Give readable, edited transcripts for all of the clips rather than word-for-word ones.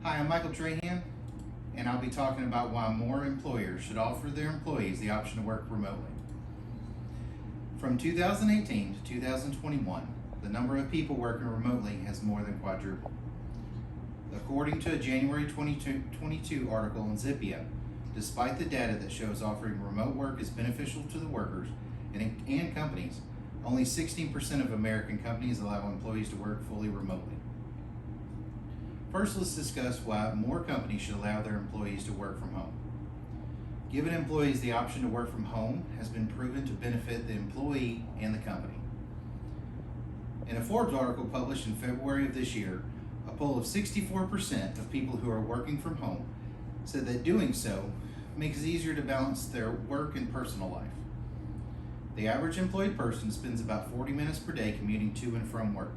Hi, I'm Michael Trahan, and I'll be talking about why more employers should offer their employees the option to work remotely. From 2018 to 2021, the number of people working remotely has more than quadrupled. According to a January 2022 article in Zippia, despite the data that shows offering remote work is beneficial to the workers and companies, only 16% of American companies allow employees to work fully remotely. First, let's discuss why more companies should allow their employees to work from home. Giving employees the option to work from home has been proven to benefit the employee and the company. In a Forbes article published in February of this year, a poll of 64% of people who are working from home said that doing so makes it easier to balance their work and personal life. The average employed person spends about 40 minutes per day commuting to and from work.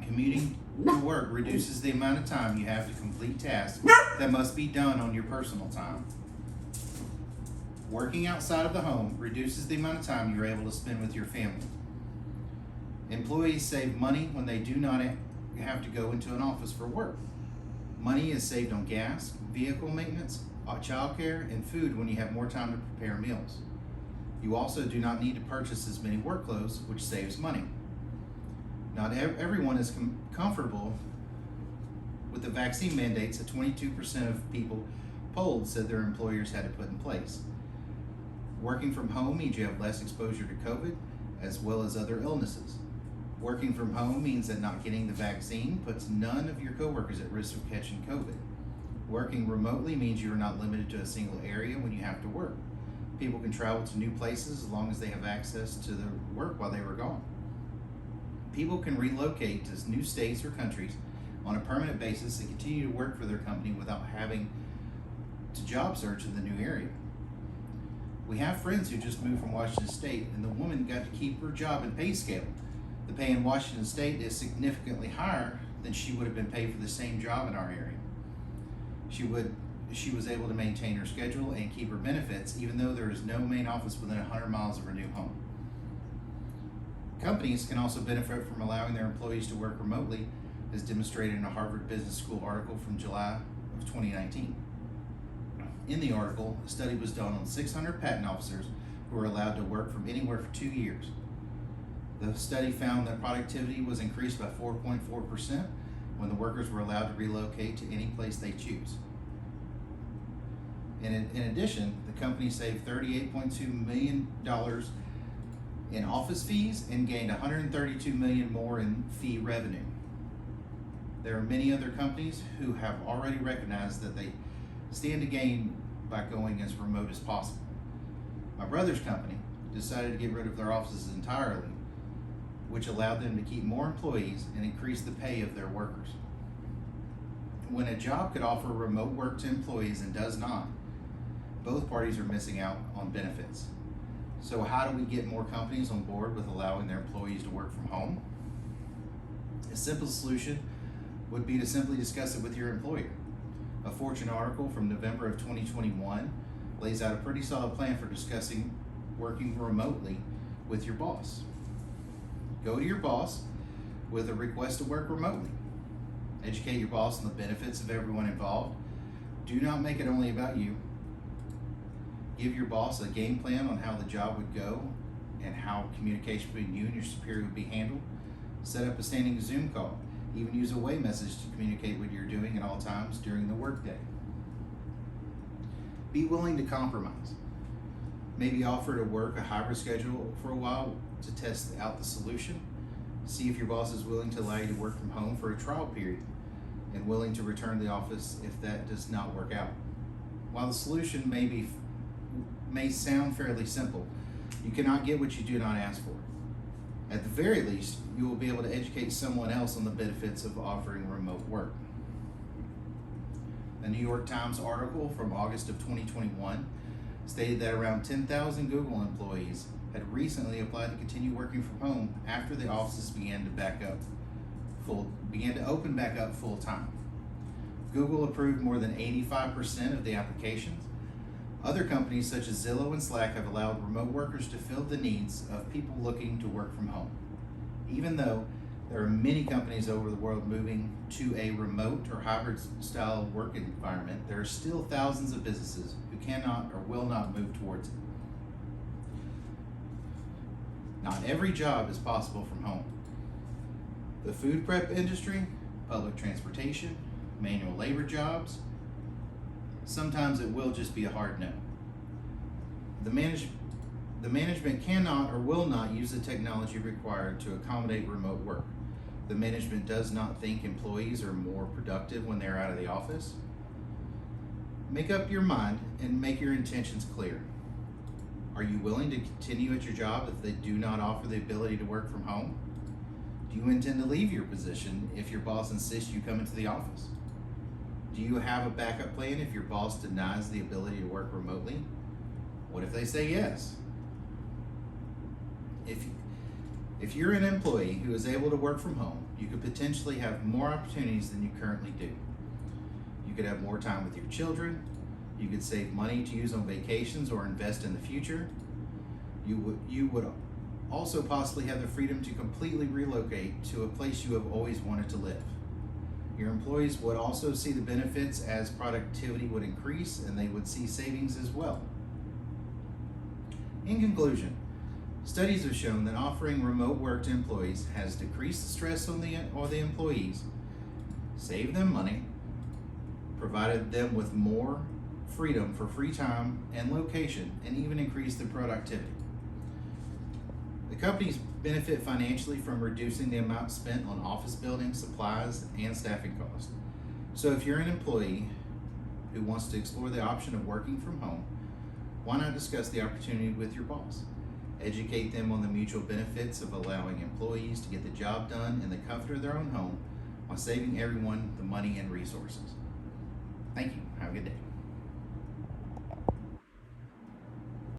Commuting to work reduces the amount of time you have to complete tasks that must be done on your personal time. Working outside of the home reduces the amount of time you're able to spend with your family. Employees save money when they do not have to go into an office for work. Money is saved on gas, vehicle maintenance, childcare, and food when you have more time to prepare meals. You also do not need to purchase as many work clothes, which saves money. Not everyone is comfortable with the vaccine mandates that 22% of people polled said their employers had to put in place. Working from home means you have less exposure to COVID as well as other illnesses. Working from home means that not getting the vaccine puts none of your coworkers at risk of catching COVID. Working remotely means you are not limited to a single area when you have to work. People can travel to new places as long as they have access to their work while they were gone. People can relocate to new states or countries on a permanent basis and continue to work for their company without having to job search in the new area. We have friends who just moved from Washington State, and the woman got to keep her job and pay scale. The pay in Washington State is significantly higher than she would have been paid for the same job in our area. She was able to maintain her schedule and keep her benefits, even though there is no main office within 100 miles of her new home. Companies can also benefit from allowing their employees to work remotely, as demonstrated in a Harvard Business School article from July of 2019. In the article, a study was done on 600 patent officers who were allowed to work from anywhere for 2 years. The study found that productivity was increased by 4.4% when the workers were allowed to relocate to any place they choose. In addition, the company saved $38.2 million in office fees and gained $132 million more in fee revenue. There are many other companies who have already recognized that they stand to gain by going as remote as possible. My brother's company decided to get rid of their offices entirely, which allowed them to keep more employees and increase the pay of their workers. When a job could offer remote work to employees and does not, both parties are missing out on benefits. So how do we get more companies on board with allowing their employees to work from home? A simple solution would be to simply discuss it with your employer. A Fortune article from November of 2021 lays out a pretty solid plan for discussing working remotely with your boss. Go to your boss with a request to work remotely. Educate your boss on the benefits of everyone involved. Do not make it only about you. Give your boss a game plan on how the job would go and how communication between you and your superior would be handled. Set up a standing Zoom call. Even use a away message to communicate what you're doing at all times during the workday. Be willing to compromise. Maybe offer to work a hybrid schedule for a while to test out the solution. See if your boss is willing to allow you to work from home for a trial period and willing to return to the office if that does not work out. While the solution may sound fairly simple, you cannot get what you do not ask for. At the very least, you will be able to educate someone else on the benefits of offering remote work. A New York Times article from August of 2021 stated that around 10,000 Google employees had recently applied to continue working from home after the offices began to open back up full time. Google approved more than 85% of the applications. Other companies such as Zillow and Slack have allowed remote workers to fill the needs of people looking to work from home. Even though There are many companies over the world moving to a remote or hybrid style work environment. There are still thousands of businesses who cannot or will not move towards it. Not every job is possible from home. The food prep industry, public transportation, manual labor jobs, sometimes it will just be a hard no. The management cannot or will not use the technology required to accommodate remote work. The management does not think employees are more productive when they're out of the office. Make up your mind and make your intentions clear. Are you willing to continue at your job if they do not offer the ability to work from home? Do you intend to leave your position if your boss insists you come into the office? Do you have a backup plan if your boss denies the ability to work remotely? What if they say yes? If you're an employee who is able to work from home, you could potentially have more opportunities than you currently do. You could have more time with your children. You could save money to use on vacations or invest in the future. You would also possibly have the freedom to completely relocate to a place you have always wanted to live. Your employees would also see the benefits as productivity would increase, and they would see savings as well. In conclusion, studies have shown that offering remote work to employees has decreased the stress on the employees, saved them money, provided them with more freedom for free time and location, and even increased their productivity. The companies benefit financially from reducing the amount spent on office buildings, supplies, and staffing costs. So if you're an employee who wants to explore the option of working from home, why not discuss the opportunity with your boss? Educate them on the mutual benefits of allowing employees to get the job done in the comfort of their own home while saving everyone the money and resources. Thank you. Have a good day.